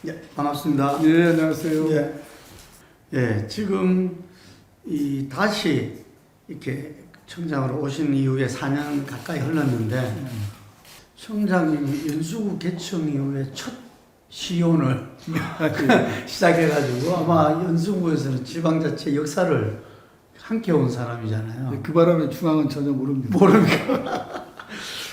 예, 반갑습니다. 네, 안녕하세요. 예, 예, 지금 다시 이렇게 청장으로 오신 이후에 4년 가까이 흘렀는데, 청장님이 연수구 개청 이후에 첫 시연을 시작해가지고 아마 연수구에서는 지방자치 역사를 함께 온 사람이잖아요. 그 바람에 중앙은 전혀 모릅니다. 모릅니까?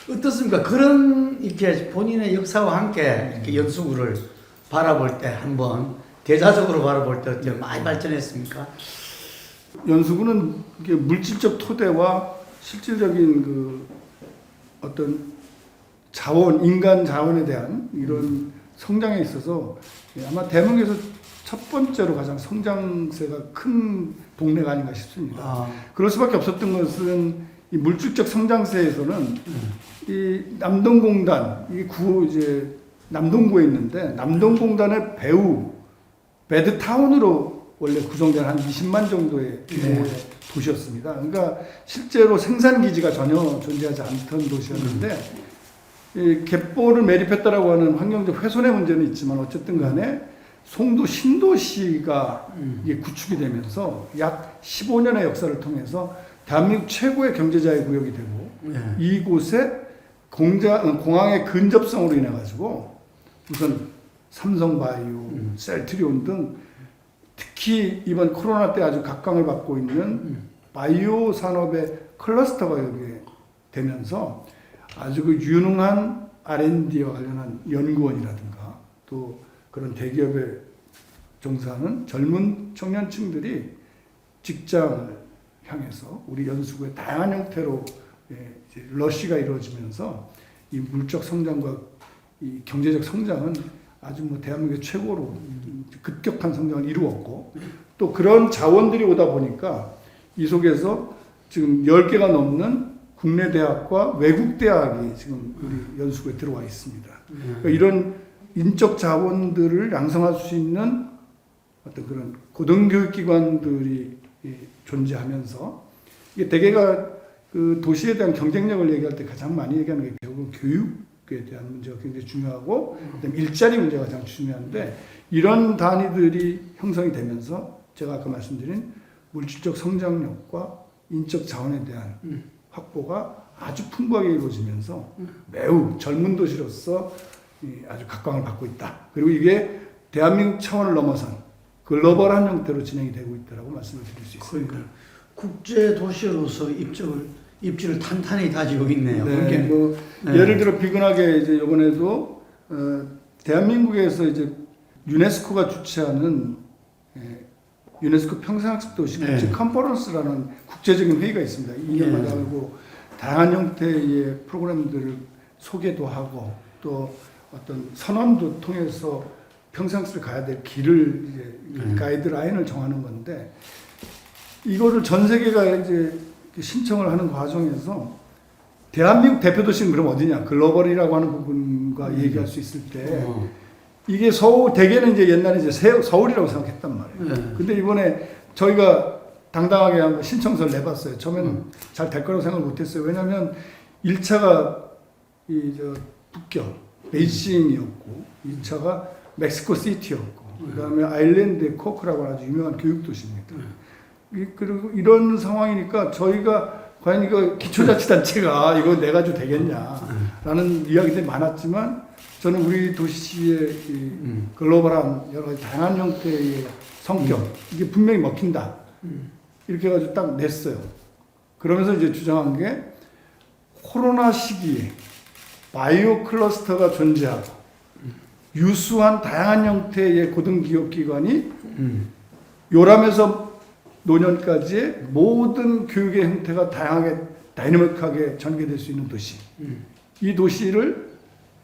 어떻습니까? 그런 이렇게 본인의 역사와 함께 이렇게 연수구를 바라볼 때 한번 대자적으로 바라볼 때 어떻게 많이 발전했습니까? 연수구는 이게 물질적 토대와 실질적인 그 어떤 자원, 인간 자원에 대한 이런 성장에 있어서 아마 대한민국에서 첫 번째로 가장 성장세가 큰 동네가 아닌가 싶습니다. 그럴 수밖에 없었던 것은 이 물질적 성장세에서는 이 남동공단, 이제 남동구에 있는데 남동공단의 배후 배드타운으로 원래 구성된 한 20만 정도의 규모의 도시였습니다. 그러니까 실제로 생산 기지가 전혀 존재하지 않던 도시였는데 이 갯벌을 매립했다라고 하는 환경적 훼손의 문제는 있지만 어쨌든 간에 송도 신도시가 이게 구축이 되면서 약 15년의 역사를 통해서 대한민국 최고의 경제자유 구역이 되고 이곳에 공항의 근접성으로 인해 가지고 우선 삼성바이오, 셀트리온 등 특히 이번 코로나 때 아주 각광을 받고 있는 바이오 산업의 클러스터가 여기에 되면서 아주 그 유능한 R&D와 관련한 연구원이라든가 또 그런 대기업에 종사하는 젊은 청년층들이 직장을 향해서 우리 연수구의 다양한 형태로 이제 러시가 이루어지면서 이 물적 성장과 이 경제적 성장은 아주 뭐 대한민국의 최고로 급격한 성장을 이루었고 또 그런 자원들이 오다 보니까 이 속에서 지금 10개가 넘는 국내 대학과 외국 대학이 지금 우리 연수구에 들어와 있습니다. 그러니까 이런 인적 자원들을 양성할 수 있는 어떤 그런 고등교육기관들이 존재하면서 이게 대개가 그 도시에 대한 경쟁력을 얘기할 때 가장 많이 얘기하는 게 결국은 교육에 대한 문제가 굉장히 중요하고 그다음에 일자리 문제가 가장 중요한데 이런 단위들이 형성이 되면서 제가 아까 말씀드린 물질적 성장력과 인적 자원에 대한 확보가 아주 풍부하게 이루어지면서 매우 젊은 도시로서 아주 각광을 받고 있다. 그리고 이게 대한민국 차원을 넘어선 글로벌한 형태로 진행이 되고 있다고 말씀을 드릴 수 있습니다. 그러니까 국제 도시로서 입지를 탄탄히 가지고 있네요. 네, 뭐 예를 들어 비근하게 이제 이번에도 대한민국에서 이제 유네스코가 주최하는 유네스코 평생학습 도시 국제 컨퍼런스라는 국제적인 회의가 있습니다. 2년마다 하고 다양한 형태의 프로그램들을 소개도 하고 또 어떤 선언도 통해서 평생학습을 가야 될 길을 이제 가이드라인을 정하는 건데 이거를 전 세계가 이제 신청을 하는 과정에서 대한민국 대표 도시는 그럼 어디냐? 글로벌이라고 하는 부분과 얘기할 수 있을 때 이게 대개는 이제 옛날에 이제 서울이라고 생각했단 말이에요. 근데 이번에 저희가 당당하게 한번 신청서를 내봤어요. 처음에는 잘 될 거라고 생각을 못했어요. 왜냐하면 1차가 북경, 베이징이었고 2차가 멕시코 시티였고 그다음에 아일랜드의 코크라고 하는 아주 유명한 교육도시입니다. 그리고 이런 상황이니까 저희가 과연 이거 기초자치단체가 이거 내가지고 되겠냐라는 이야기들이 많았지만 저는 우리 도시의 글로벌한 여러 가지 다양한 형태의 성격 이게 분명히 먹힌다 이렇게 해가지고 딱 냈어요. 그러면서 이제 주장한 게 코로나 시기에 바이오 클러스터가 존재하고 유수한 다양한 형태의 고등기업기관이 요람에서 노년까지의 모든 교육의 형태가 다양하게 다이내믹하게 전개될 수 있는 도시. 이 도시를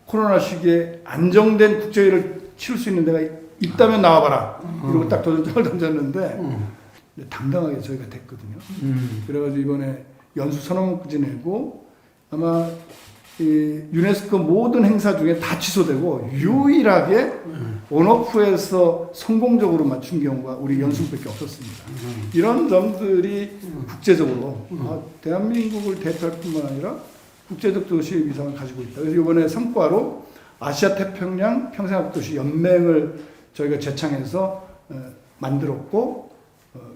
코로나 시기에 안정된 국제회의를 치를 수 있는 데가 있다면 나와봐라. 이러고 딱 도전장을 던졌는데 당당하게 저희가 됐거든요. 그래가지고 이번에 연수 선언문까지 내고 아마 이 유네스코 모든 행사 중에 다 취소되고 유일하게 온오프에서 성공적으로 맞춘 경우가 우리 연수밖에 없었습니다. 이런 점들이 국제적으로 대한민국을 대표할 뿐만 아니라 국제적 도시의 위상을 가지고 있다. 그래서 이번에 성과로 아시아 태평양 평생학도시 연맹을 저희가 제창해서 만들었고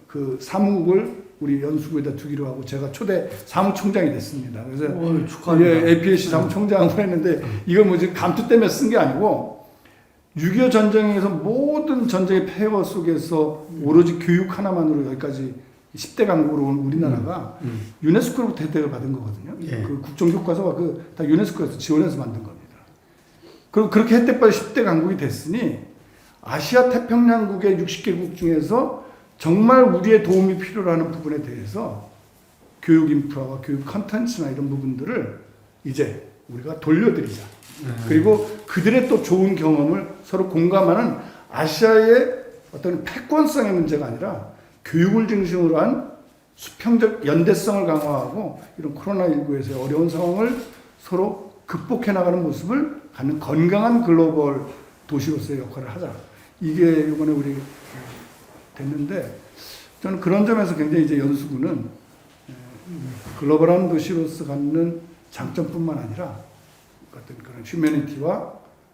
그 사무국을 우리 연수구에다 두기로 하고 제가 초대 사무총장이 됐습니다. 그래서 축하합니다. APAC 사무총장으로 했는데 이거 뭐 지금 감투 때문에 쓴 게 아니고 6.25 전쟁에서 모든 전쟁의 폐허 속에서 오로지 교육 하나만으로 여기까지 10대 강국으로 온 우리나라가 유네스코로부터 혜택을 받은 거거든요. 예. 그 국정교과서가 다 유네스코에서 지원해서 만든 겁니다. 그럼 그렇게 혜택받아 10대 강국이 됐으니 아시아 태평양국의 60개국 중에서 정말 우리의 도움이 필요로 하는 부분에 대해서 교육 인프라와 교육 컨텐츠나 이런 부분들을 이제 우리가 돌려드리자. 그리고 그들의 또 좋은 경험을 서로 공감하는 아시아의 어떤 패권성의 문제가 아니라 교육을 중심으로 한 수평적 연대성을 강화하고 이런 코로나19에서의 어려운 상황을 서로 극복해 나가는 모습을 갖는 건강한 글로벌 도시로서의 역할을 하자. 이게 이번에 우리 됐는데 저는 그런 점에서 굉장히 이제 연수구는 글로벌한 도시로서 갖는 장점뿐만 아니라 어떤 그런 휴머니티와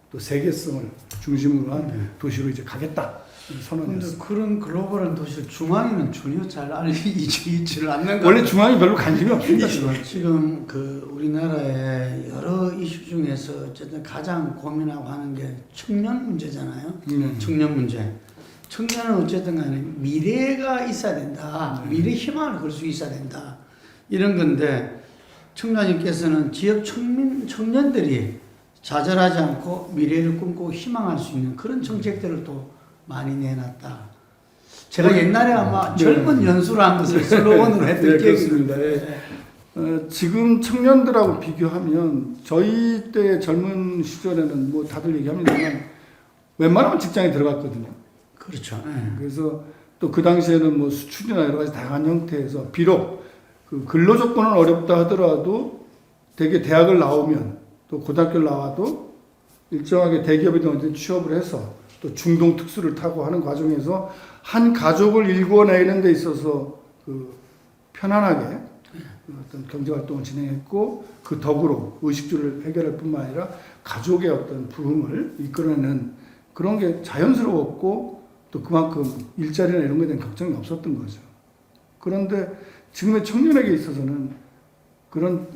또 세계성을 중심으로 한 도시로 이제 가겠다 선언했습니다. 그런 글로벌한 도시를 중앙에는 전혀 잘 알리지를 않는 것 원래 중앙이 별로 관심이 없습니다. 지금 그 우리나라의 여러 이슈 중에서 어쨌든 가장 고민하고 하는 게 청년 문제잖아요. 청년 문제. 청년은 어쨌든 간에 미래가 있어야 된다. 미래 희망을 걸 수 있어야 된다. 이런 건데 청장님께서는 지역 청년들이 좌절하지 않고 미래를 꿈꾸고 희망할 수 있는 그런 정책들을 또 많이 내놨다. 제가 옛날에 아마 젊은 연수를 한 것을 슬로건으로 했던 기억이 있습니다. 지금 청년들하고 비교하면 저희 때 젊은 시절에는 뭐 다들 얘기합니다만 웬만하면 직장에 들어갔거든요. 그렇죠. 그래서 또 그 당시에는 뭐 수출이나 여러 가지 다양한 형태에서 비록 그 근로 조건은 어렵다 하더라도 되게 대학을 나오면 또 고등학교를 나와도 일정하게 대기업에 언제 취업을 해서 또 중동 특수를 타고 하는 과정에서 한 가족을 일궈내는 데 있어서 그 편안하게 어떤 경제 활동을 진행했고 그 덕으로 의식주를 해결할 뿐만 아니라 가족의 어떤 부흥을 이끌어내는 그런 게 자연스러웠고 또 그만큼 일자리나 이런 거에 대한 걱정이 없었던 거죠. 그런데 지금의 청년에게 있어서는 그런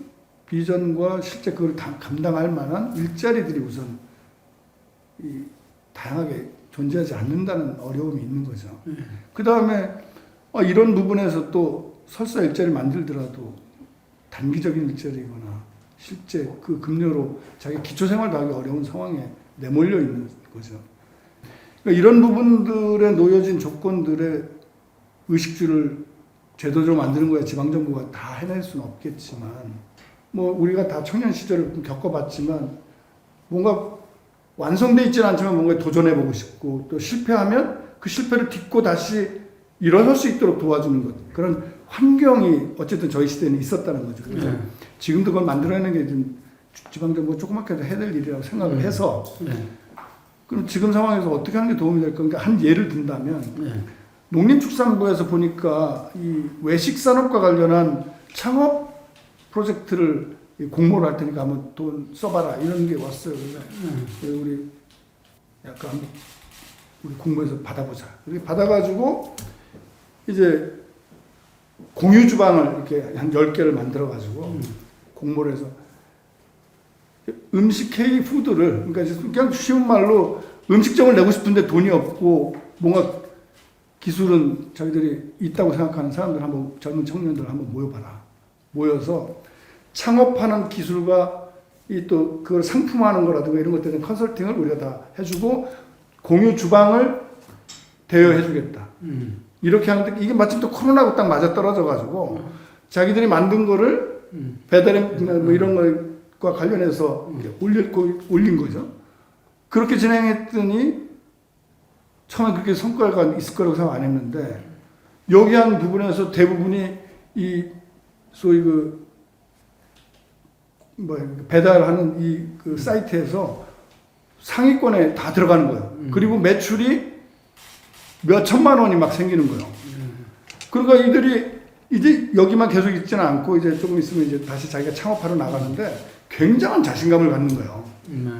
비전과 실제 그걸 감당할 만한 일자리들이 우선 다양하게 존재하지 않는다는 어려움이 있는 거죠. 그 다음에 이런 부분에서 또 설사 일자리를 만들더라도 단기적인 일자리거나 실제 그 급료로 자기 기초생활도 하기 어려운 상황에 내몰려 있는 거죠. 그러니까 이런 부분들에 놓여진 조건들의 의식주를 제도적으로 만드는 거야 지방정부가 다 해낼 수는 없겠지만 뭐 우리가 다 청년 시절을 겪어봤지만 뭔가 완성돼 있지는 않지만 뭔가 도전해보고 싶고 또 실패하면 그 실패를 딛고 다시 일어설 수 있도록 도와주는 것 그런 환경이 어쨌든 저희 시대에는 있었다는 거죠. 그래서 지금도 그걸 만들어내는 게 좀 지방정부가 조그맣게도 해야 될 일이라고 생각을 해서 그럼 지금 상황에서 어떻게 하는 게 도움이 될까? 그러니까 한 예를 든다면 농림축산부에서 보니까 이 외식산업과 관련한 창업 프로젝트를 공모를 할 테니까 한번 돈 써봐라 이런 게 왔어요. 그래서 우리 약간 우리 공모해서 받아보자. 이렇게 받아가지고 이제 공유 주방을 이렇게 한 10개를 만들어가지고 공모를 해서 음식 K 푸드를 그러니까 그냥 쉬운 말로 음식점을 내고 싶은데 돈이 없고 뭔가 기술은 자기들이 있다고 생각하는 사람들 한번 젊은 청년들 한번 모여봐라. 모여서 창업하는 기술과 이 또 그걸 상품화하는 거라든가 이런 것들은 컨설팅을 우리가 다 해주고 공유 주방을 대여해주겠다. 이렇게 하는데 이게 마침 또 코로나하고 딱 맞아 떨어져가지고 자기들이 만든 거를 배달앱 뭐 이런 것과 관련해서 올린 거죠. 그렇게 진행했더니 처음에 그렇게 성과가 있을 거라고 생각 안 했는데 여기 한 부분에서 대부분이 이 소위 배달하는 이 그 사이트에서 상위권에 다 들어가는 거예요. 그리고 매출이 몇 천만 원이 막 생기는 거예요. 그러니까 이들이 이제 여기만 계속 있지는 않고 이제 조금 있으면 이제 다시 자기가 창업하러 나가는데 굉장한 자신감을 갖는 거예요.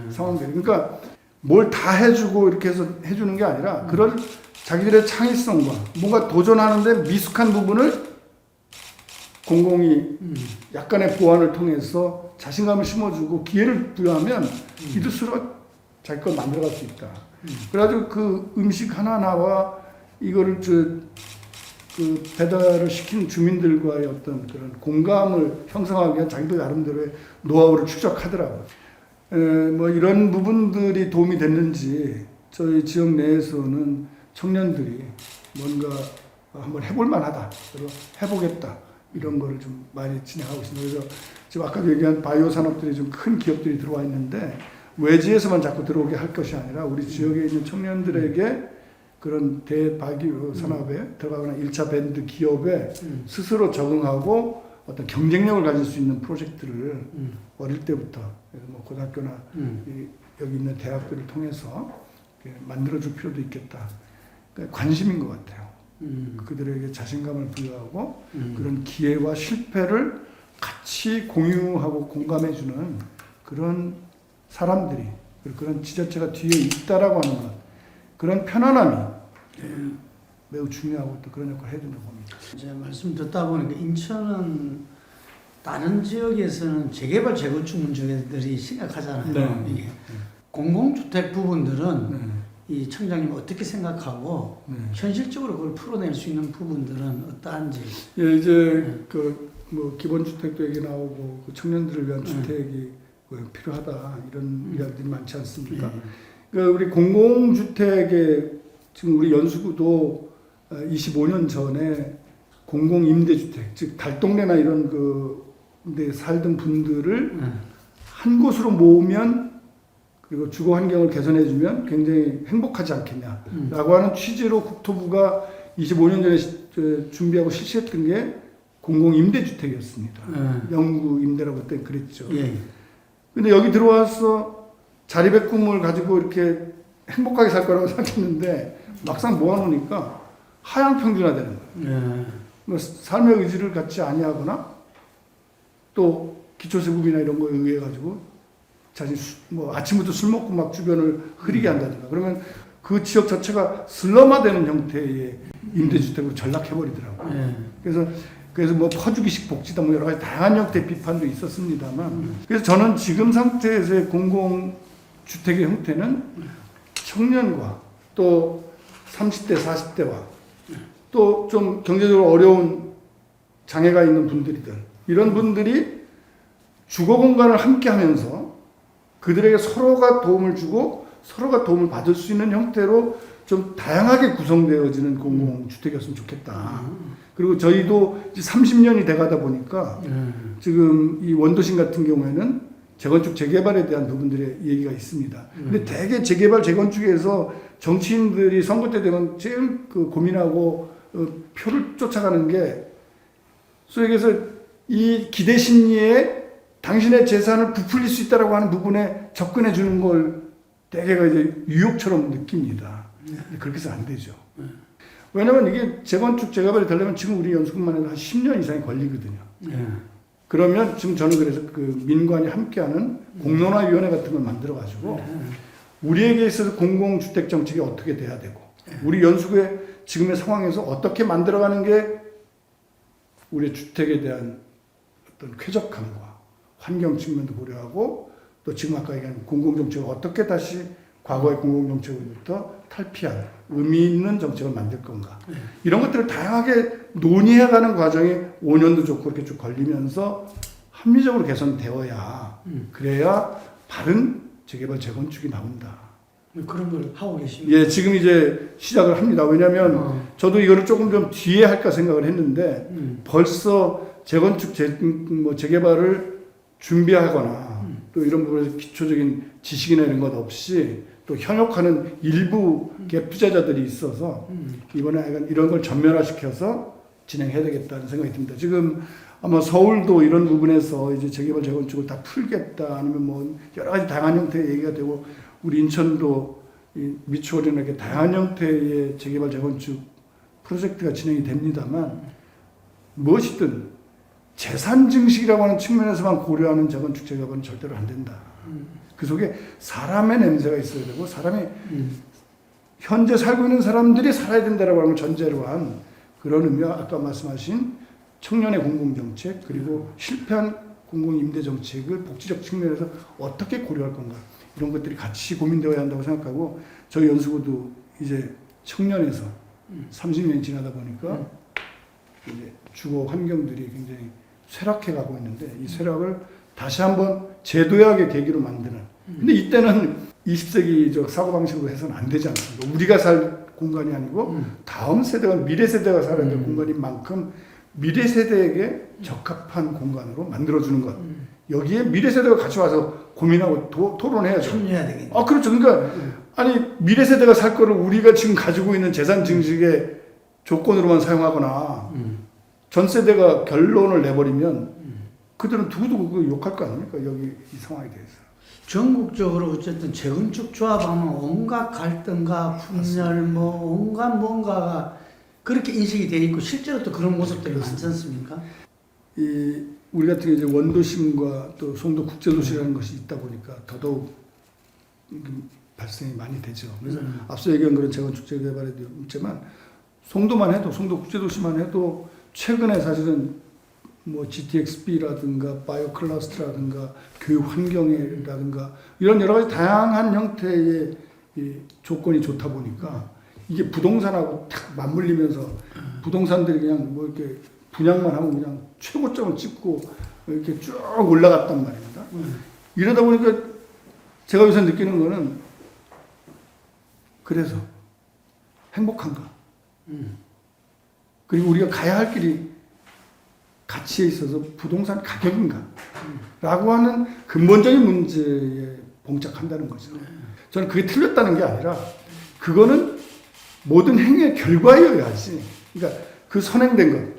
상황들이. 그러니까 뭘 다 해주고 이렇게 해서 해주는 게 아니라 그런 자기들의 창의성과 뭔가 도전하는데 미숙한 부분을 공공이 약간의 보완을 통해서 자신감을 심어주고 기회를 부여하면 이들 스스로 자기 걸 만들어갈 수 있다. 그래가지고 그 음식 하나하나와 이거를 그 배달을 시킨 주민들과의 어떤 그런 공감을 형성하기 위한 자기도 나름대로의 노하우를 축적하더라고요. 뭐 이런 부분들이 도움이 됐는지 저희 지역 내에서는 청년들이 뭔가 한번 해볼 만하다, 그리고 해보겠다 이런 거를 좀 많이 진행하고 있습니다. 그래서 지금 아까 얘기한 바이오 산업들이 좀 큰 기업들이 들어와 있는데 외지에서만 자꾸 들어오게 할 것이 아니라 우리 지역에 있는 청년들에게 그런 대바이오 산업에 들어가거나 1차 밴드 기업에 스스로 적응하고 어떤 경쟁력을 가질 수 있는 프로젝트를 어릴 때부터 뭐 고등학교나 여기 있는 대학들을 통해서 만들어줄 필요도 있겠다. 그러니까 관심인 것 같아요. 그들에게 자신감을 부여하고 그런 기회와 실패를 같이 공유하고 공감해주는 그런 사람들이, 그런 지자체가 뒤에 있다라고 하는 것, 그런 편안함이 매우 중요하고 또 그런 역할을 해준다고 봅니다. 이제 말씀 듣다 보니까 인천은 다른 지역에서는 재개발 재건축 문제들이 심각하잖아요. 네. 이게 공공주택 부분들은 네. 이 청장님 어떻게 생각하고 네. 현실적으로 그걸 풀어낼 수 있는 부분들은 어떠한지. 예, 이제 그 뭐 기본주택도 얘기 나오고 그 청년들을 위한 주택이 필요하다 이런 이야기들이 많지 않습니까? 그 우리 공공주택에 지금 우리 연수구도 25년 전에 공공임대주택, 즉 달동네나 이런 데 살던 분들을 한 곳으로 모으면 그리고 주거 환경을 개선해주면 굉장히 행복하지 않겠냐라고 하는 취지로 국토부가 25년 전에 준비하고 실시했던 게 공공임대주택이었습니다. 영구 임대라고 그때 그랬죠. 근데 여기 들어와서 자립의 꿈을 가지고 이렇게 행복하게 살 거라고 생각했는데 막상 모아놓으니까 하향 평준화되는 거예요. 뭐 삶의 의지를 갖지 아니하거나 또 기초세금이나 이런 거에 의해 가지고 자신 뭐 아침부터 술 먹고 막 주변을 흐리게 한다든가 그러면 그 지역 자체가 슬럼화되는 형태의 임대주택으로 전락해버리더라고요. 그래서 뭐 퍼주기식 복지다 뭐 여러 가지 다양한 형태의 비판도 있었습니다만 그래서 저는 지금 상태에서의 공공주택의 형태는 청년과 또 30대 40대와 또 좀 경제적으로 어려운 장애가 있는 분들이든 이런 분들이 주거 공간을 함께 하면서 그들에게 서로가 도움을 주고 서로가 도움을 받을 수 있는 형태로 좀 다양하게 구성되어지는 공공주택이었으면 좋겠다. 그리고 저희도 이제 30년이 돼가다 보니까 지금 이 원도심 같은 경우에는 재건축 재개발에 대한 부분들의 얘기가 있습니다. 근데 대개 재개발 재건축에서 정치인들이 선거 때 되면 제일 그 고민하고 표를 쫓아가는 게 소위 얘기해서 이 기대 심리에 당신의 재산을 부풀릴 수 있다라고 하는 부분에 접근해 주는 걸 대개가 이제 유혹처럼 느낍니다. 그렇게 해서 안 되죠. 왜냐면 이게 재건축 재개발이 되려면 지금 우리 연수구만 해도 한 10년 이상이 걸리거든요. 그러면 지금 저는 그래서 그 민관이 함께하는 공론화위원회 같은 걸 만들어가지고 우리에게 있어서 공공주택 정책이 어떻게 돼야 되고 우리 연수구의 지금의 상황에서 어떻게 만들어가는 게 우리의 주택에 대한 어떤 쾌적함과 환경 측면도 고려하고 또 지금 아까 얘기한 공공정책을 어떻게 다시 과거의 공공정책으로부터 탈피한 의미 있는 정책을 만들 건가 이런 것들을 다양하게 논의해가는 과정이 5년도 좋고 그렇게 쭉 걸리면서 합리적으로 개선되어야 그래야 바른 재개발 재건축이 나온다. 그런 걸 하고 계십니다. 예, 지금 이제 시작을 합니다. 왜냐하면 저도 이거를 조금 좀 뒤에 할까 생각을 했는데 벌써 재건축 재개발을 준비하거나 또 이런 부분에서 기초적인 지식이나 이런 것 없이 또 현역하는 일부 갭 투자자들이 있어서 이번에 약간 이런 걸 전면화시켜서 진행해야 되겠다는 생각이 듭니다. 지금 아마 서울도 이런 부분에서 이제 재개발 재건축을 다 풀겠다 아니면 뭐 여러 가지 다양한 형태의 얘기가 되고 우리 인천도 미추홀이나 이렇게 다양한 형태의 재개발 재건축 프로젝트가 진행이 됩니다만 무엇이든 재산 증식이라고 하는 측면에서만 고려하는 재건축 재개발은 절대로 안 된다. 그 속에 사람의 냄새가 있어야 되고 사람이 현재 살고 있는 사람들이 살아야 된다라고 하는 걸 전제로 한 그런 의미와 아까 말씀하신 청년의 공공정책 그리고 실패한 공공임대정책을 복지적 측면에서 어떻게 고려할 건가 이런 것들이 같이 고민되어야 한다고 생각하고 저희 연수구도 이제 청년에서 30년이 지나다 보니까 이제 주거 환경들이 굉장히 쇠락해 가고 있는데 이 쇠락을 다시 한번 제도약의 계기로 만드는 근데 이때는 20세기 저 사고방식으로 해서는 안 되지 않습니까? 우리가 살 공간이 아니고 다음 세대가 미래 세대가 살아야 될 공간인 만큼 미래 세대에게 적합한 공간으로 만들어주는 것 여기에 미래 세대가 같이 와서 고민하고 토론해야죠. 참여해야 되겠네. 아 그렇죠. 그러니까 아니 미래 세대가 살 거를 우리가 지금 가지고 있는 재산 증식의 조건으로만 사용하거나 전 세대가 결론을 내버리면 그들은 두고두고 그거 욕할 거 아닙니까? 여기 이 상황에 대해서. 전국적으로 어쨌든 재건축 조합하면 온갖 갈등과 분열 뭐 온갖 뭔가가 그렇게 인식이 돼 있고 실제로 또 그런 모습들이 많지 않습니까? 이 우리 같은 이제 원도심과 또 송도 국제도시라는 것이 있다 보니까 더더욱 발생이 많이 되죠. 그래서 앞서 얘기한 그런 재건축 재개발에도 있지만 송도만 해도 송도 국제도시만 해도 최근에 사실은 뭐 GTX-B라든가 바이오 클러스터라든가 교육 환경이라든가 이런 여러 가지 다양한 형태의 이 조건이 좋다 보니까 이게 부동산하고 탁 맞물리면서 부동산들이 그냥 뭐 이렇게 분양만 하면 그냥 최고점을 찍고 이렇게 쭉 올라갔단 말입니다. 이러다 보니까 제가 요새 느끼는 거는 그래서 행복한가? 그리고 우리가 가야 할 길이 가치에 있어서 부동산 가격인가? 라고 하는 근본적인 문제에 봉착한다는 거죠. 저는 그게 틀렸다는 게 아니라 그거는 모든 행위의 결과여야지. 그러니까 그 선행된 것,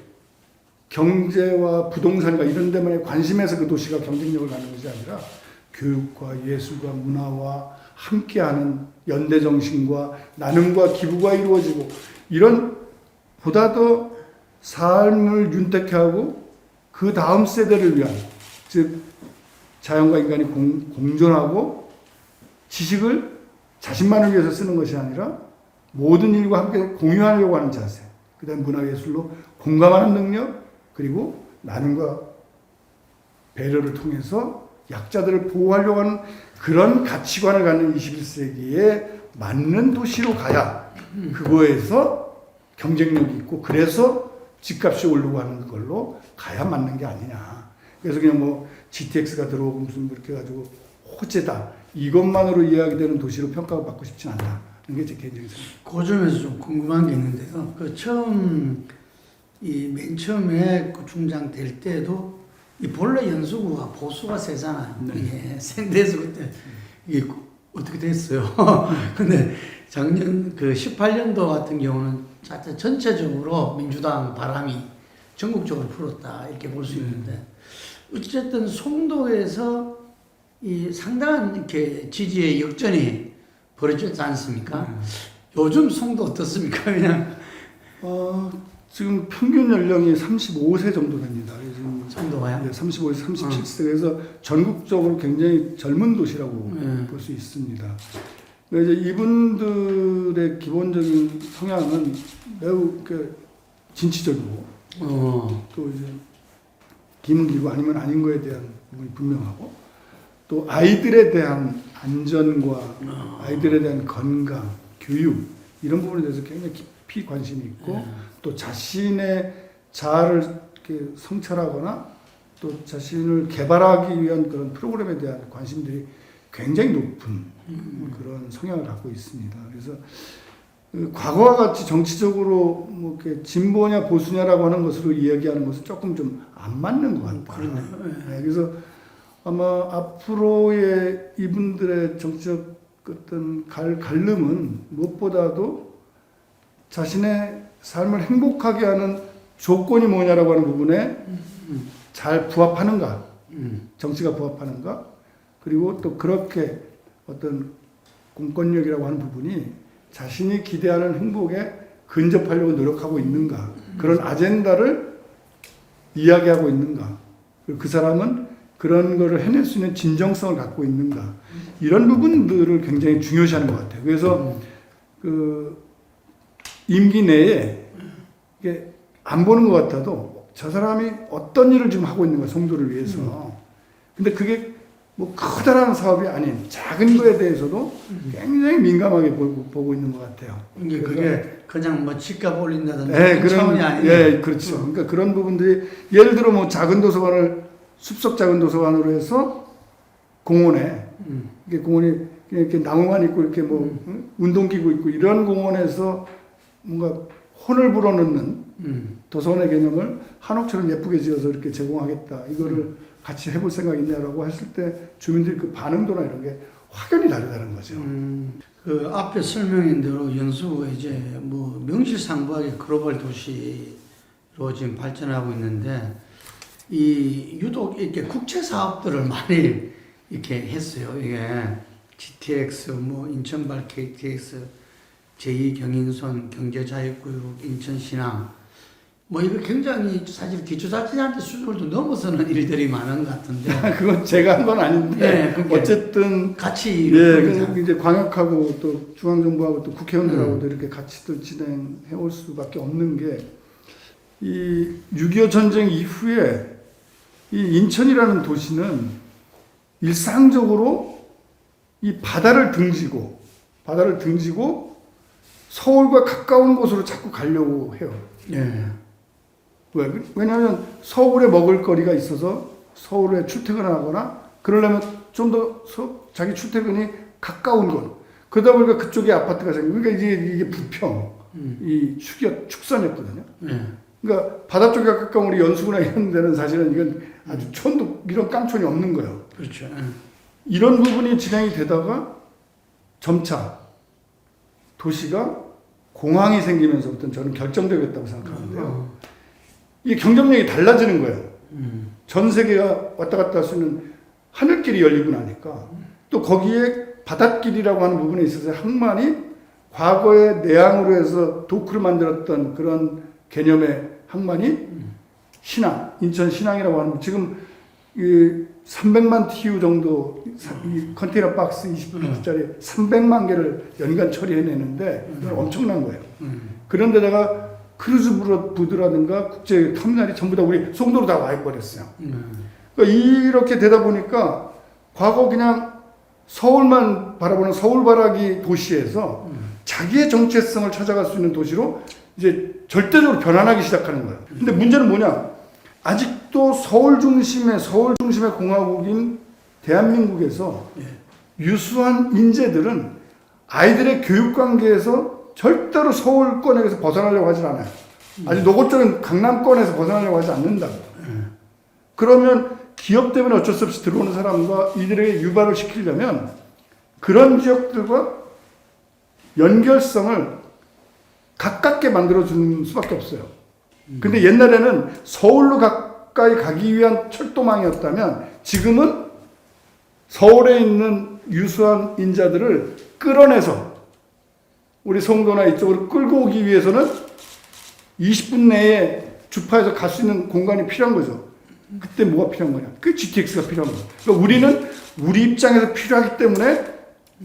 경제와 부동산과 이런 데만에 관심해서 그 도시가 경쟁력을 갖는 것이 아니라 교육과 예술과 문화와 함께하는 연대정신과 나눔과 기부가 이루어지고 이런 보다 더 삶을 윤택케 하고 그 다음 세대를 위한 즉 자연과 인간이 공존하고 지식을 자신만을 위해서 쓰는 것이 아니라 모든 일과 함께 공유하려고 하는 자세 그 다음 문화예술로 공감하는 능력 그리고 나눔과 배려를 통해서 약자들을 보호하려고 하는 그런 가치관을 갖는 21세기에 맞는 도시로 가야 그거에서 경쟁력이 있고 그래서 집값이 오르고 하는 걸로 가야 맞는 게 아니냐. 그래서 그냥 뭐 GTX가 들어오고 무슨 그렇게 해가지고 호재다. 이것만으로 이해하게 되는 도시로 평가를 받고 싶진 않다. 이게 제 개인적인 생각입니다. 그 점에서 좀 궁금한 게 있는데요. 맨 처음에 구청장 될 때도 이 본래 연수구가 보수가 세잖아요. 네. 이게 생대에서 그때 이게 어떻게 됐어요. 근데 작년 18년도 같은 경우는 전체적으로 민주당 바람이 전국적으로 불었다 이렇게 볼 수 있는데 어쨌든 송도에서 이 상당한 이렇게 지지의 역전이 벌어졌지 않습니까? 요즘 송도 어떻습니까? 그냥 지금 평균 연령이 35세 정도 됩니다. 지금 송도가요? 네, 35에서 37세 그래서 전국적으로 굉장히 젊은 도시라고 볼 수 있습니다. 이제 이분들의 기본적인 성향은 매우 진취적이고 또 이제 기문 기고 아니면 아닌 거에 대한 부분이 분명하고 또 아이들에 대한 안전과 아이들에 대한 건강, 교육 이런 부분에 대해서 굉장히 깊이 관심이 있고 또 자신의 자아를 이렇게 성찰하거나 또 자신을 개발하기 위한 그런 프로그램에 대한 관심들이 굉장히 높은 그런 성향을 갖고 있습니다. 그래서 과거와 같이 정치적으로 뭐 이렇게 진보냐 보수냐라고 하는 것으로 이야기하는 것은 조금 좀 안 맞는 것 같다. 그러네요. 네, 그래서 아마 앞으로의 이분들의 정치적 어떤 갈름은 무엇보다도 자신의 삶을 행복하게 하는 조건이 뭐냐라고 하는 부분에 잘 부합하는가, 정치가 부합하는가, 그리고 또 그렇게 어떤 공권력이라고 하는 부분이 자신이 기대하는 행복에 근접하려고 노력하고 있는가, 그런 아젠다를 이야기하고 있는가? 그리고 그 사람은 그런 거를 해낼 수 있는 진정성을 갖고 있는가? 이런 부분들을 굉장히 중요시하는 것 같아요. 그래서 그 임기 내에 이게 안 보는 것 같아도 저 사람이 어떤 일을 지금 하고 있는 거야, 성도를 위해서. 근데 그게 뭐 커다란 사업이 아닌 작은 거에 대해서도 굉장히 민감하게 보고 있는 것 같아요. 이게 그게 그냥 뭐 집값 올린다든지 네, 그런 차원이 아니에요. 예, 그렇죠. 그러니까 그런 부분들이 예를 들어 뭐 작은 도서관을 숲속 작은 도서관으로 해서 공원에 이게 공원이 이렇게 나무만 있고 이렇게 뭐 운동기구 있고 이런 공원에서 뭔가 혼을 불어넣는 도서관의 개념을 한옥처럼 예쁘게 지어서 이렇게 제공하겠다. 이거를 같이 해볼 생각 있냐라고 했을 때 주민들이 그 반응도나 이런 게 확연히 다르다는 거죠. 그 앞에 설명인 대로 연수구가 이제 뭐 명실상부하게 글로벌 도시로 지금 발전하고 있는데 이 유독 이렇게 국제 사업들을 많이 이렇게 했어요. 이게 GTX, 뭐 인천발 KTX, 제2경인선 경제자유구역, 인천신항, 뭐 이거 굉장히 사실 기초자치단체 수준을 좀 넘어서는 일들이 많은 것 같은데. 그건 제가 한 건 아닌데 네, 어쨌든 같이 예, 이제 광역하고 또 중앙정부하고 또 국회의원들하고도 이렇게 같이 또 진행해 올 수밖에 없는 게 이 6.25 전쟁 이후에 이 인천이라는 도시는 일상적으로 이 바다를 등지고 서울과 가까운 곳으로 자꾸 가려고 해요. 예. 왜냐하면 서울에 먹을 거리가 있어서 서울에 출퇴근을 하거나 그러려면 좀 더 자기 출퇴근이 가까운 곳. 그러다 보니까 그쪽에 아파트가 생기고 그러니까 이게 부평, 이 축선이었거든요. 예. 그러니까 바다 쪽에 가까운 우리 연수구나 이런 데는 사실은 이건 아주 촌도 이런 깡촌이 없는 거예요. 그렇죠. 예. 이런 부분이 진행이 되다가 점차 도시가 공항이 생기면서부터는 저는 결정되겠다고 생각하는데요. 이게 경쟁력이 달라지는 거예요. 전 세계가 왔다 갔다 할 수 있는 하늘길이 열리고 나니까 또 거기에 바닷길이라고 하는 부분에 있어서 항만이 과거에 내항으로 해서 도크를 만들었던 그런 개념의 항만이 신항, 인천 신항이라고 하는 지금 이 300만 TU 정도 이 컨테이너 박스 20피트짜리 300만 개를 연간 처리해내는데 이건 엄청난 거예요. 그런데다가 크루즈 부두라든가 국제 터미널이 전부 다 우리 송도로 다 와버렸어요. 그러니까 이렇게 되다 보니까 과거 그냥 서울만 바라보는 서울바라기 도시에서 자기의 정체성을 찾아갈 수 있는 도시로 이제 절대적으로 변환하기 시작하는 거예요. 근데 문제는 뭐냐? 아직도 서울 중심의 공화국인 대한민국에서 유수한 인재들은 아이들의 교육 관계에서 절대로 서울권에서 벗어나려고 하질 않아요. 아주 노골적인 강남권에서 벗어나려고 하지 않는다. 그러면 기업 때문에 어쩔 수 없이 들어오는 사람과 이들에게 유발을 시키려면 그런 지역들과 연결성을 가깝게 만들어주는 수밖에 없어요. 근데 옛날에는 서울로 가까이 가기 위한 철도망이었다면 지금은 서울에 있는 유수한 인자들을 끌어내서 우리 송도나 이쪽으로 끌고 오기 위해서는 20분 내에 주파에서 갈 수 있는 공간이 필요한 거죠. 그때 뭐가 필요한 거냐? 그 GTX가 필요한 거예요. 그러니까 우리는 우리 입장에서 필요하기 때문에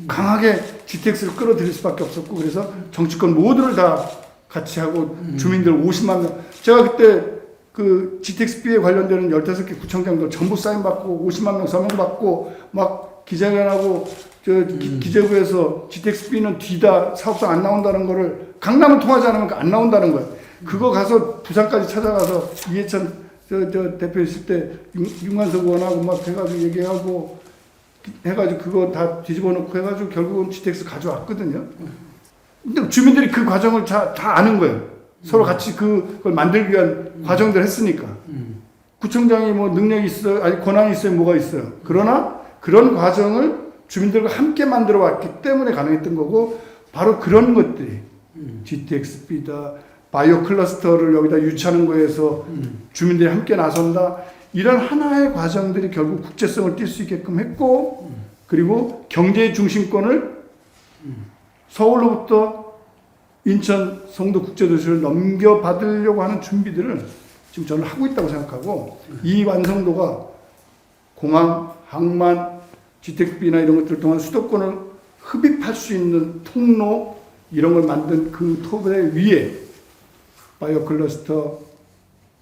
강하게 GTX를 끌어들일 수밖에 없었고 그래서 정치권 모두를 다 같이 하고 주민들 50만 명. 제가 그때 그 GTX-B에 관련되는 15개 구청장들 전부 사인받고 50만 명 서명 받고 막 기자회견하고 기재부에서 GTX-B는 뒤다 사업성 안 나온다는 거를 강남을 통하지 않으면 안 나온다는 거예요. 그거 가서 부산까지 찾아가서 이해찬 저 대표 있을 때 윤관석 의원하고 막 해가지고 얘기하고 해가지고 그거 다 뒤집어 놓고 해가지고 결국은 GTX 가져왔거든요. 근데 주민들이 그 과정을 다 아는 거예요. 서로 같이 그걸 만들기 위한 과정들을 했으니까. 구청장이 뭐 능력이 있어요, 아니 권한이 있어요, 뭐가 있어요. 그러나 그런 과정을 주민들과 함께 만들어 왔기 때문에 가능했던 거고 바로 그런 것들이 GTX-B다, 바이오 클러스터를 여기다 유치하는 거에서 주민들이 함께 나선다. 이런 하나의 과정들이 결국 국제성을 띌 수 있게끔 했고 그리고 경제의 중심권을 서울로부터 인천, 송도 국제도시를 넘겨받으려고 하는 준비들을 지금 저는 하고 있다고 생각하고 이 완성도가 공항, 항만, GTXB나 이런 것들 동안 수도권을 흡입할 수 있는 통로 이런 걸 만든 그 토대 위에 바이오 클러스터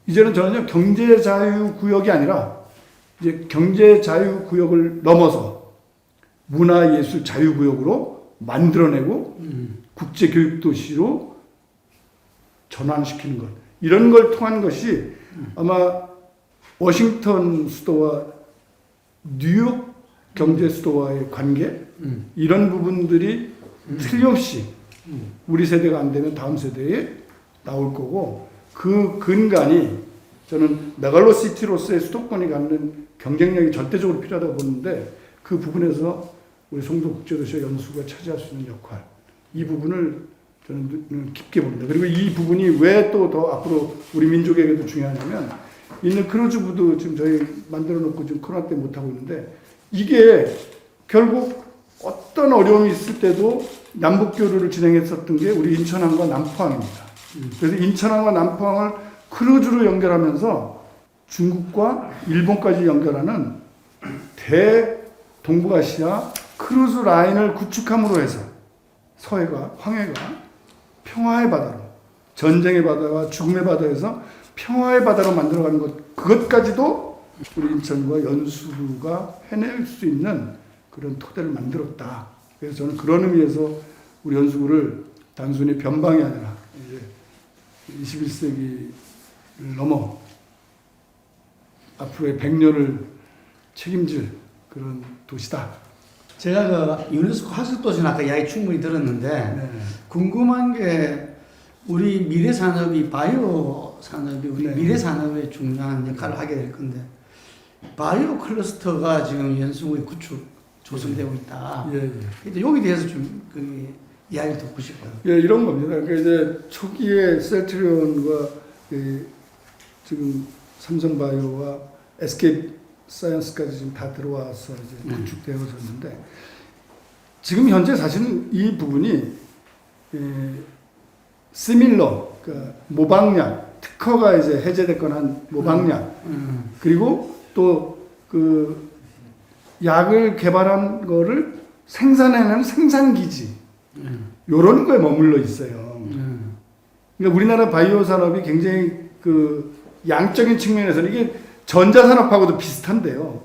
이제는 저는요 경제 자유 구역이 아니라 이제 경제 자유 구역을 넘어서 문화 예술 자유 구역으로 만들어내고 국제 교육 도시로 전환시키는 것 이런 걸 통한 것이 아마 워싱턴 수도와 뉴욕 경제 수도와의 관계 이런 부분들이 틀림없이 우리 세대가 안 되면 다음 세대에 나올 거고 그 근간이 저는 메갈로시티로서의 수도권이 갖는 경쟁력이 절대적으로 필요하다고 보는데 그 부분에서 우리 송도국제도시와 연수가 차지할 수 있는 역할 이 부분을 저는 깊게 봅니다. 그리고 이 부분이 왜 또 더 앞으로 우리 민족에게도 중요하냐면 있는 크루즈부도 지금 저희 만들어 놓고 지금 코로나 때문에 못하고 있는데 이게 결국 어떤 어려움이 있을 때도 남북교류를 진행했었던 게 우리 인천항과 남포항입니다. 그래서 인천항과 남포항을 크루즈로 연결하면서 중국과 일본까지 연결하는 대동북아시아 크루즈 라인을 구축함으로 해서 서해가, 황해가 평화의 바다로 전쟁의 바다와 죽음의 바다에서 평화의 바다로 만들어가는 것 그것까지도 우리 인천과 연수가 해낼 수 있는 그런 토대를 만들었다. 그래서 저는 그런 의미에서 우리 연수구를 단순히 변방이 아니라 이제 21세기를 넘어 앞으로의 100년을 책임질 그런 도시다. 제가 그 유네스코 학습도시는 아까 이야기 충분히 들었는데 네. 궁금한 게 우리 미래 산업이 바이오 산업이 우리 네. 미래 산업에 중요한 역할을 하게 될 건데 바이오 클러스터가 지금 연수구에 조성되고 있다. 예, 예. 근데 여기 대해서 좀 그 이야기 듣고 싶어요. 예, 이런 겁니다. 그러니까 이제 초기에 셀트리온과 지금 삼성바이오와 SK 사이언스까지 지금 다 들어와서 이제 구축되어졌는데 지금 현재 사실은 이 부분이 시밀러, 그러니까 모방약, 특허가 이제 해제됐거나 한 모방약 그리고 또 그 약을 개발한 거를 생산해내는 생산기지 요런 거에 머물러 있어요. 그러니까 우리나라 바이오 산업이 굉장히 그 양적인 측면에서는 이게 전자산업하고도 비슷한데요.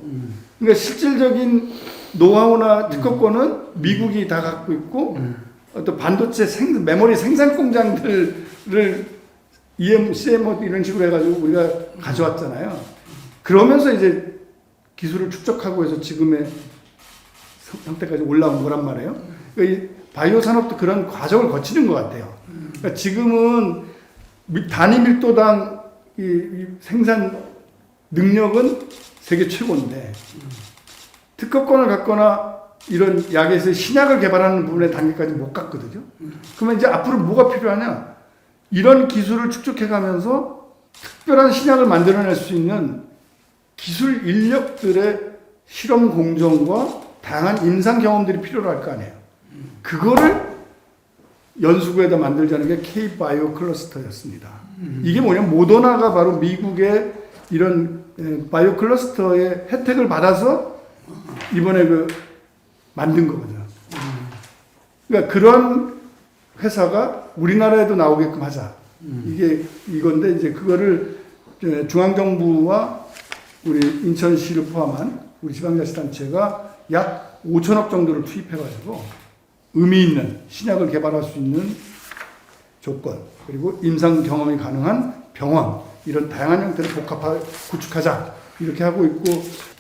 그러니까 실질적인 노하우나 특허권은 미국이 다 갖고 있고 어떤 반도체 메모리 생산 공장들을 CMO 이런 식으로 해가지고 우리가 가져왔잖아요. 그러면서 이제 기술을 축적하고 해서 지금의 형태까지 올라온 거란 말이에요. 그러니까 이 바이오 산업도 그런 과정을 거치는 것 같아요. 그러니까 지금은 단위 밀도당 이 생산 능력은 세계 최고인데 특허권을 갖거나 이런 약에서 신약을 개발하는 부분의 단계까지 못 갔거든요. 그러면 이제 앞으로 뭐가 필요하냐? 이런 기술을 축적해가면서 특별한 신약을 만들어낼 수 있는 기술 인력들의 실험 공정과 다양한 임상 경험들이 필요할 거 아니에요. 그거를 연수구에다 만들자는 게 K-바이오 클러스터였습니다. 이게 뭐냐면 모더나가 바로 미국의 이런 바이오 클러스터의 혜택을 받아서 이번에 만든 거거든요. 그러니까 그런 회사가 우리나라에도 나오게끔 하자. 이건데 이제 그거를 중앙정부와 우리 인천시를 포함한 우리 지방자치단체가 약 5천억 정도를 투입해가지고 의미 있는 신약을 개발할 수 있는 조건 그리고 임상 경험이 가능한 병원 이런 다양한 형태를 구축하자 이렇게 하고 있고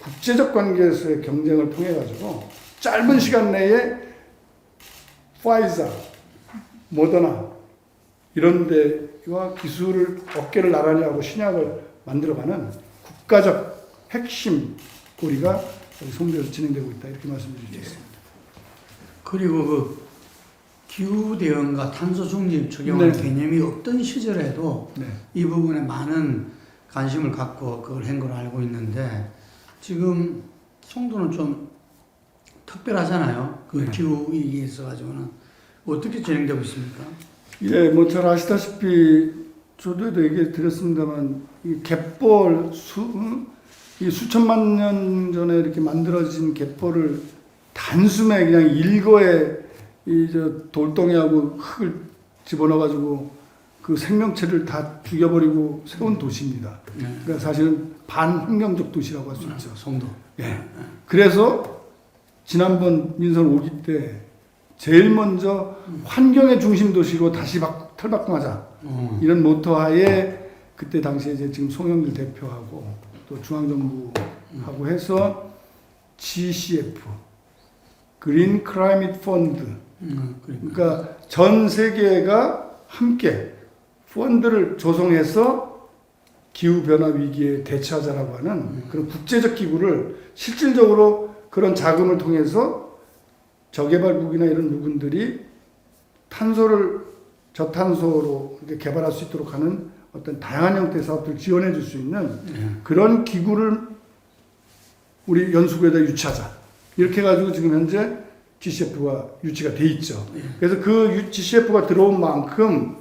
국제적 관계에서의 경쟁을 통해 가지고 짧은 시간 내에 파이자, 모더나 이런 데와 기술을 어깨를 나란히 하고 신약을 만들어가는 국가적 핵심 고리가 송도에서 진행되고 있다 이렇게 말씀드릴 수 있습니다. 그리고 그 기후 대응과 탄소 중립 적용하는 네. 개념이 없던 시절에도 네. 이 부분에 많은 관심을 갖고 그걸 한 걸로 알고 있는데 지금 송도는 좀 특별하잖아요. 그 네. 기후 위기에 있어 가지고는 어떻게 진행되고 있습니까? 예, 뭐 잘 아시다시피 저도 얘기 드렸습니다만 이 갯벌 이 수천만 년 전에 이렇게 만들어진 갯벌을 단숨에 그냥 일거에 이 저 돌덩이하고 흙을 집어넣어가지고 그 생명체를 다 죽여버리고 세운 도시입니다. 그러니까 사실은 반환경적 도시라고 할 수 있죠. 송도. 예. 그래서 지난번 민선 5기 때 제일 먼저 환경의 중심 도시로 다시 탈바꿈하자 이런 모토하에 그때 당시에 이제 지금 송영길 대표하고 또 중앙정부하고 해서 GCF 그린 클라이밋 펀드 그러니까 전 세계가 함께 펀드를 조성해서 기후 변화 위기에 대처하자라고 하는 그런 국제적 기구를 실질적으로 그런 자금을 통해서 저개발국이나 이런 부분들이 탄소를 저탄소로 이렇게 개발할 수 있도록 하는 어떤 다양한 형태의 사업들을 지원해 줄 수 있는 그런 기구를 우리 연수구에다 유치하자. 이렇게 해가지고 지금 현재 GCF가 유치가 돼 있죠. 그래서 그 GCF가 들어온 만큼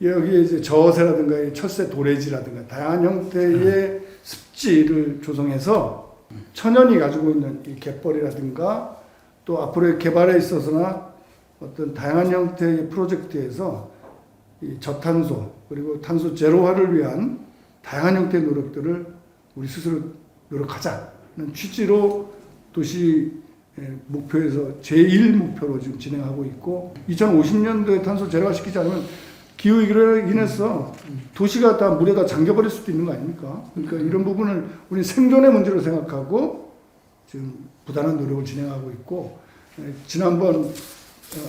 여기에 이제 저어세라든가 철새 도래지라든가 다양한 형태의 습지를 조성해서 천연이 가지고 있는 이 갯벌이라든가 또 앞으로의 개발에 있어서나 어떤 다양한 형태의 프로젝트에서 이 저탄소 그리고 탄소 제로화를 위한 다양한 형태의 노력들을 우리 스스로 노력하자는 취지로 도시 목표에서 제1 목표로 지금 진행하고 있고 2050년도에 탄소 제로화 시키지 않으면 기후위기로 인해서 도시가 다 물에다 잠겨버릴 수도 있는 거 아닙니까? 그러니까 이런 부분을 우리 생존의 문제로 생각하고 지금 부단한 노력을 진행하고 있고 지난번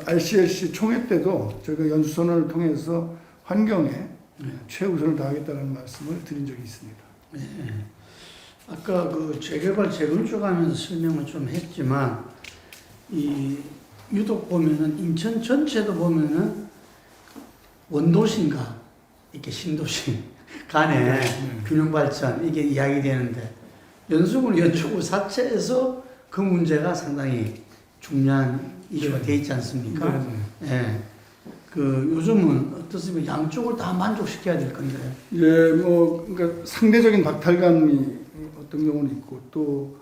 RCLC 총회 때도 저희가 연수선언을 통해서 환경에 최우선을 다하겠다는 말씀을 드린 적이 있습니다. 네. 아까 그 재개발 재건축하면서 설명을 좀 했지만 이 유독 보면은 인천 전체도 보면은 원도시인가 이렇게 신도시 간에 균형 발전 이게 이야기되는데 연수구 연초구 자체에서 그 문제가 상당히 중요한 이슈가 돼 있지 않습니까? 예. 그 요즘은 어떻습니까? 양쪽을 다 만족시켜야 될 건데. 예, 뭐 그러니까 상대적인 박탈감이 어떤 경우는 있고 또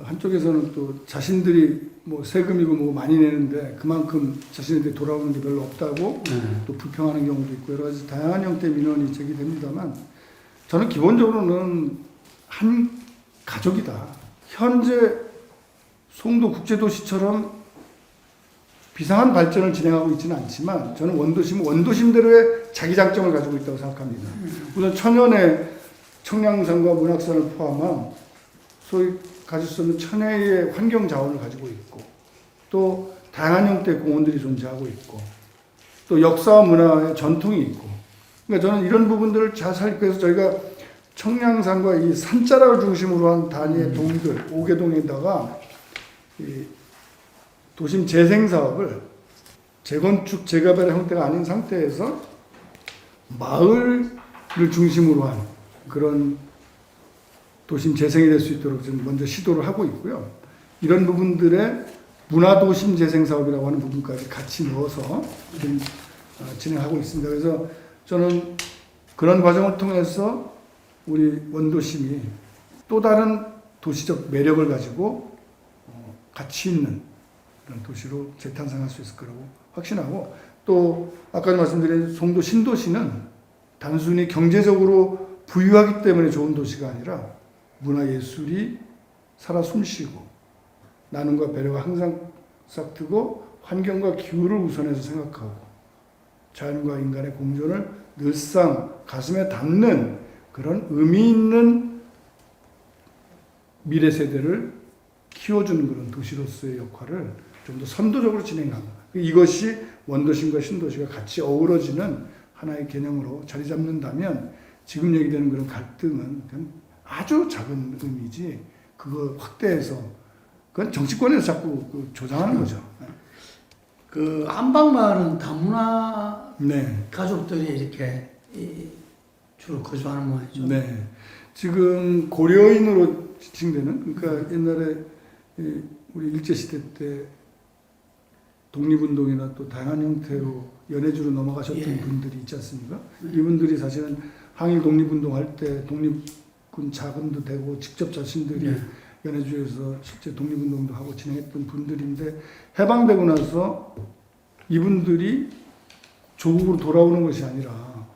한쪽에서는 또 자신들이 뭐 세금이고 뭐 많이 내는데 그만큼 자신한테 돌아오는 게 별로 없다고 또 불평하는 경우도 있고 여러 가지 다양한 형태의 민원이 제기됩니다만 저는 기본적으로는 한 가족이다. 현재 송도 국제도시처럼 비상한 발전을 진행하고 있지는 않지만 저는 원도심은 원도심대로의 자기 장점을 가지고 있다고 생각합니다. 우선 천연의 청량산과 문학산을 포함한 소위 가질 수 없는 천혜의 환경 자원을 가지고 있고 또 다양한 형태의 공원들이 존재하고 있고 또 역사와 문화의 전통이 있고 그러니까 저는 이런 부분들을 잘 살리기 위해서 저희가 청량산과 이 산자락을 중심으로 한 단위의 동들 5개동에다가 이 도심 재생 사업을 재건축 재개발의 형태가 아닌 상태에서 마을을 중심으로 한 그런 도심 재생이 될 수 있도록 지금 먼저 시도를 하고 있고요. 이런 부분들의 문화도심 재생 사업이라고 하는 부분까지 같이 넣어서 지금 진행하고 있습니다. 그래서 저는 그런 과정을 통해서 우리 원도심이 또 다른 도시적 매력을 가지고 가치 있는 그런 도시로 재탄생할 수 있을 거라고 확신하고 또 아까 말씀드린 송도 신도시는 단순히 경제적으로 부유하기 때문에 좋은 도시가 아니라 문화예술이 살아 숨쉬고 나눔과 배려가 항상 싹트고 환경과 기후를 우선해서 생각하고 자연과 인간의 공존을 늘상 가슴에 담는 그런 의미 있는 미래 세대를 키워주는 그런 도시로서의 역할을 좀 더 선도적으로 진행한다. 이것이 원도심과 신도시가 같이 어우러지는 하나의 개념으로 자리 잡는다면 지금 얘기되는 그런 갈등은 그냥 아주 작은 의미지 그거 확대해서 그건 정치권에서 자꾸 조장하는 거죠. 그 안방마을은 다문화 네. 가족들이 이렇게 주로 거주하는 모양이죠. 네. 지금 고려인으로 지칭되는 그러니까 옛날에 우리 일제 시대 때 독립운동이나 또 다양한 형태로 연해주로 넘어가셨던 예. 분들이 있지 않습니까? 이분들이 사실은 항일 독립운동 할 때 독립군 자금도 되고 직접 자신들이 예. 연해주에서 실제 독립운동도 하고 진행했던 분들인데 해방되고 나서 이분들이 조국으로 돌아오는 것이 아니라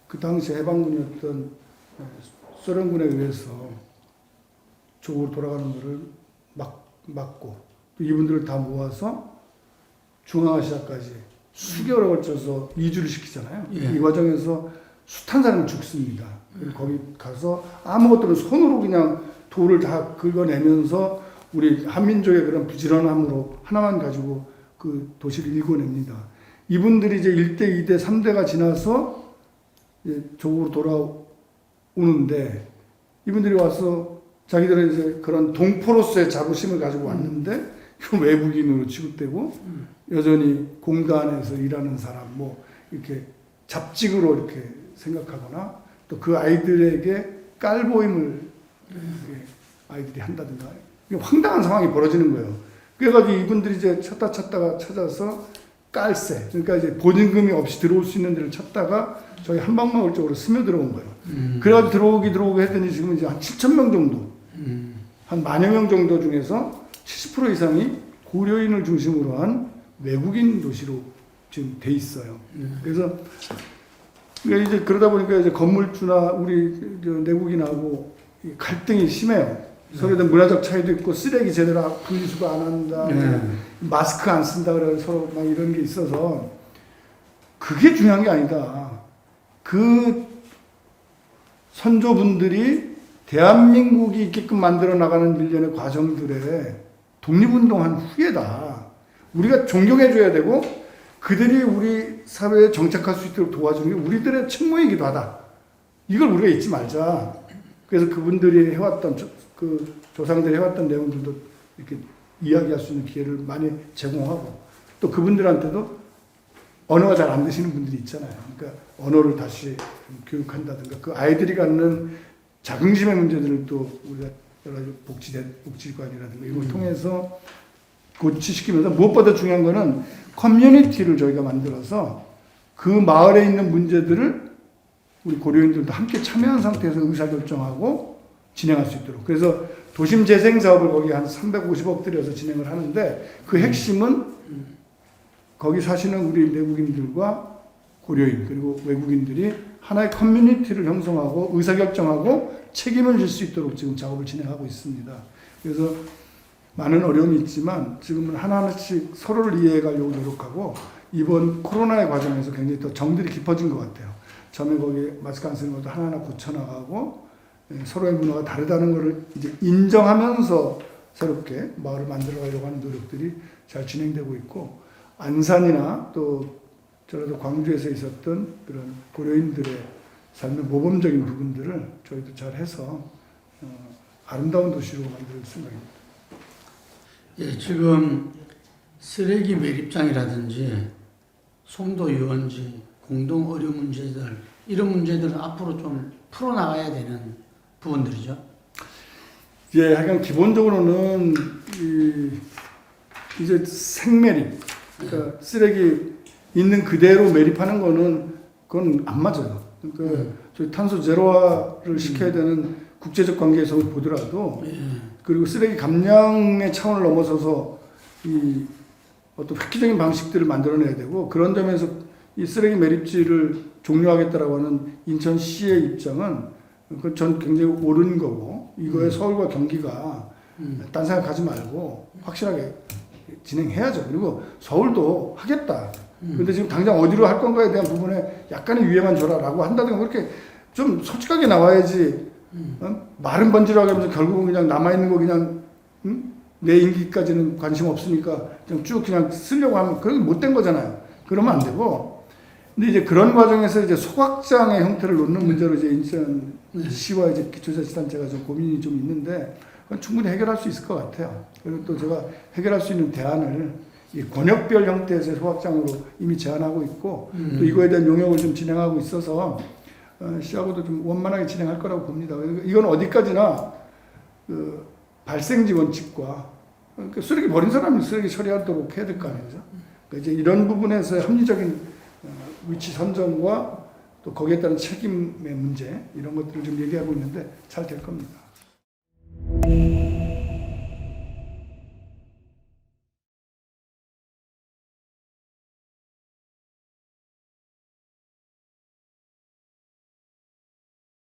그 당시 해방군이었던 소련군에 의해서 조국으로 돌아가는 것을 막고 또 이분들을 다 모아서 중앙아시아까지 수개월에 걸쳐서 이주를 시키잖아요. 예. 이 과정에서 숱한 사람이 죽습니다. 그리고 거기 가서 아무것도 손으로 그냥 돌을 다 긁어내면서 우리 한민족의 그런 부지런함으로 하나만 가지고 그 도시를 일궈냅니다. 이분들이 이제 1대, 2대, 3대가 지나서 이제 조국으로 돌아오는데 이분들이 와서 자기들은 이제 그런 동포로서의 자부심을 가지고 왔는데 그 외국인으로 취급되고 여전히 공단에서 일하는 사람 뭐 이렇게 잡직으로 이렇게 생각하거나 또 그 아이들에게 깔보임을 이렇게 아이들이 한다든가 이게 황당한 상황이 벌어지는 거예요. 그래가지고 이분들이 이제 찾다가 찾아서 깔세 그러니까 이제 보증금이 없이 들어올 수 있는 데를 찾다가 저희 한방마을 쪽으로 스며들어온 거예요. 그래가지고 들어오기 했더니 지금 이제 한 7천 명 정도 한 만여 명 정도 중에서 70% 이상이 고려인을 중심으로 한 외국인 도시로 지금 돼 있어요. 그래서 이제 그러다 보니까 이제 건물주나 우리 내국인하고 갈등이 심해요. 서로에 대한 문화적 차이도 있고 쓰레기 제대로 분리수거 안 한다, 마스크 안 쓴다 그래 서로 막 이런 게 있어서 그게 중요한 게 아니다. 그 선조분들이 대한민국이 있게끔 만들어 나가는 일련의 과정들에 독립운동한 후에다. 우리가 존경해줘야 되고 그들이 우리 사회에 정착할 수 있도록 도와주는 게 우리들의 책무이기도 하다. 이걸 우리가 잊지 말자. 그래서 그분들이 해왔던 그 조상들이 해왔던 내용들도 이렇게 이야기할 수 있는 기회를 많이 제공하고 또 그분들한테도 언어가 잘 안 되시는 분들이 있잖아요. 그러니까 언어를 다시 교육한다든가 그 아이들이 갖는 자긍심의 문제들을 또 우리가 여러 가지 복지관이라든가 이걸 통해서 고치시키면서 무엇보다 중요한 거는 커뮤니티를 저희가 만들어서 그 마을에 있는 문제들을 우리 고려인들도 함께 참여한 상태에서 의사결정하고 진행할 수 있도록. 그래서 도심 재생 사업을 거기 한 350억 들여서 진행을 하는데 그 핵심은 거기 사시는 우리 내국인들과 고려인 그리고 외국인들이 하나의 커뮤니티를 형성하고 의사결정하고 책임을 질 수 있도록 지금 작업을 진행하고 있습니다. 그래서 많은 어려움이 있지만 지금은 하나하나씩 서로를 이해해 가려고 노력하고 이번 코로나의 과정에서 굉장히 더 정들이 깊어진 것 같아요. 처음에 거기 마스크 안 쓰는 것도 하나하나 고쳐나가고 서로의 문화가 다르다는 것을 이제 인정하면서 새롭게 마을을 만들어 가려고 하는 노력들이 잘 진행되고 있고 안산이나 또 전라도 광주에서 있었던 그런 고려인들의 삶의 모범적인 부분들을 저희도 잘 해서 아름다운 도시로 만들 생각입니다. 예, 지금 쓰레기 매립장이라든지 송도 유원지, 공동 의료 문제들 이런 문제들은 앞으로 좀 풀어나가야 되는 부분들이죠. 예, 하여간 기본적으로는 이제 생매립, 그러니까 쓰레기 있는 그대로 매립하는 거는 그건 안 맞아요. 그러니까 저희 탄소 제로화를 시켜야 되는 국제적 관계에서 보더라도 그리고 쓰레기 감량의 차원을 넘어서서 이 어떤 획기적인 방식들을 만들어내야 되고 그런 점에서 이 쓰레기 매립지를 종료하겠다라고 하는 인천시의 입장은 그건 전 굉장히 옳은 거고 이거에 서울과 경기가 딴 생각하지 말고 확실하게 진행해야죠. 그리고 서울도 하겠다. 근데 지금 당장 어디로 할 건가에 대한 부분에 약간의 유예만 줘라라고 한다든가 그렇게 좀 솔직하게 나와야지 말은 번지르하게 하면서 결국은 그냥 남아있는 거 그냥 내 임기까지는 관심 없으니까 그냥 쭉 그냥 쓰려고 하면 그건 못된 거잖아요. 그러면 안 되고 근데 이제 그런 과정에서 이제 소각장의 형태를 놓는 문제로 이제 인천시와 이제 기초자치단체가 좀 고민이 좀 있는데 그건 충분히 해결할 수 있을 것 같아요. 그리고 또 제가 해결할 수 있는 대안을 이 권역별 형태에서 소각장으로 이미 제안하고 있고 또 이거에 대한 용역을 좀 진행하고 있어서 시하고도 좀 원만하게 진행할 거라고 봅니다. 이건 어디까지나 그 발생지 원칙과 그러니까 쓰레기 버린 사람이 쓰레기 처리하도록 해야 될 거 아니에요. 그러니까 이제 이런 부분에서 합리적인 위치 선정과 또 거기에 따른 책임의 문제 이런 것들을 좀 얘기하고 있는데 잘 될 겁니다.